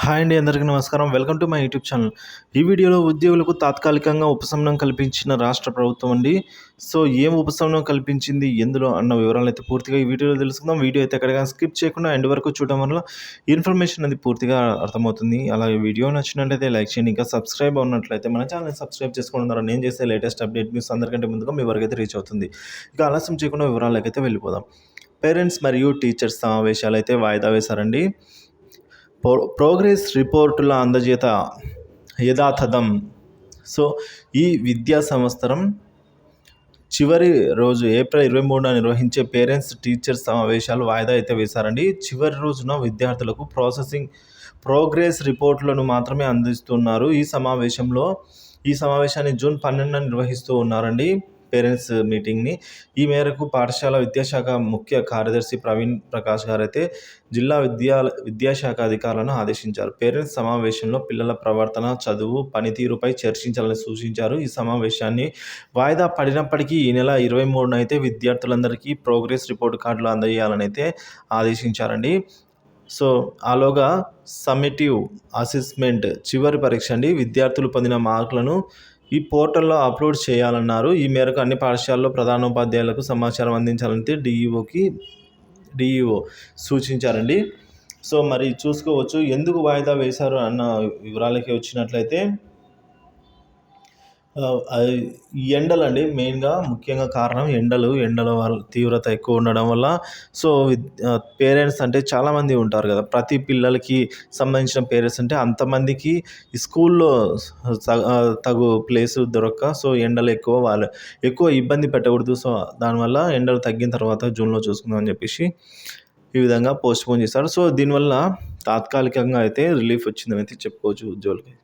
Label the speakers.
Speaker 1: Hi అండి, అందరికీ నమస్కారం. Welcome to my YouTube channel. ఈ వీడియోలో ఉద్యోగులకు తాత్కాలికంగా ఉపశమనం కల్పించిన రాష్ట్ర ప్రభుత్వం అండి. సో ఏం ఉపశమనం కల్పించింది, ఎందులో అన్న వివరాలు అయితే పూర్తిగా ఈ వీడియోలో తెలుసుకుందాం. వీడియో అయితే ఎక్కడికైనా స్కిప్ చేయకుండా ఎండ్ వరకు చూడడం వల్ల ఇన్ఫర్మేషన్ అది పూర్తిగా అర్థమవుతుంది. అలాగే వీడియో నచ్చినట్లయితే లైక్ చేయండి. ఇంకా సబ్స్క్రైబ్ ఉన్నట్లయితే మన ఛానల్ని సబ్స్క్రైబ్ చేసుకోవడం ద్వారా నేను చేసే లేటెస్ట్ అప్డేట్ న్యూస్ అందరికంటే ముందుగా మీ వరకు అయితే రీచ్ అవుతుంది. ఇక ఆలస్యం చేయకుండా వివరాలకైతే వెళ్ళిపోదాం. పేరెంట్స్ మరియు టీచర్స్ సమావేశాలు అయితే వాయిదా వేశారండి. ప్రోగ్రెస్ రిపోర్టుల అందజేత యథాతథం. సో ఈ విద్యా సంవత్సరం చివరి రోజు ఏప్రిల్ 23న నిర్వహించే పేరెంట్స్ టీచర్స్ సమావేశాలు వాయిదా అయితే వేశారండి. చివరి రోజున విద్యార్థులకు ప్రోగ్రెస్ రిపోర్టులను మాత్రమే అందిస్తున్నారు. ఈ సమావేశాన్ని జూన్ 12న నిర్వహిస్తూ ఉన్నారండి, పేరెంట్స్ మీటింగ్ని. ఈ మేరకు పాఠశాల విద్యాశాఖ ముఖ్య కార్యదర్శి ప్రవీణ్ ప్రకాష్ గారు అయితే జిల్లా విద్యాశాఖ అధికారులను ఆదేశించారు. పేరెంట్స్ సమావేశంలో పిల్లల ప్రవర్తన, చదువు, పనితీరుపై చర్చించాలని సూచించారు. ఈ సమావేశాన్ని వాయిదా పడినప్పటికీ ఈ నెల 23న అయితే విద్యార్థులందరికీ ప్రోగ్రెస్ రిపోర్ట్ కార్డులు అందజేయాలని అయితే ఆదేశించారండి. సో ఆలోగా సమ్మేటివ్ అసెస్మెంట్ చివరి పరీక్ష అండి. విద్యార్థులు పొందిన మార్కులను ఈ పోర్టల్లో అప్లోడ్ చేయాలన్నారు. ఈ మేరకు అన్ని పాఠశాలలో ప్రధానోపాధ్యాయులకు సమాచారం అందించాలంటే డిఈఓ సూచించారండి. సో మరి చూసుకోవచ్చు, ఎందుకు వాయిదా వేశారు అన్న వివరాలకి వచ్చినట్లయితే ఎండలండి మెయిన్గా, ముఖ్యంగా కారణం ఎండల వల్ల తీవ్రత ఎక్కువ ఉండడం వల్ల. సో పేరెంట్స్ అంటే చాలామంది ఉంటారు కదా, ప్రతి పిల్లలకి సంబంధించిన పేరెంట్స్ అంటే అంతమందికి స్కూల్లో తగు ప్లేసు దొరక్క, సో ఎండలు ఎక్కువ ఇబ్బంది పెట్టకూడదు. సో దానివల్ల ఎండలు తగ్గిన తర్వాత జూన్లో చూసుకుందాం అని చెప్పేసి ఈ విధంగా పోస్ట్పోన్ చేశారు. సో దీనివల్ల తాత్కాలికంగా అయితే రిలీఫ్ వచ్చిందని అయితే చెప్పుకోవచ్చు ఉద్యోగులకి.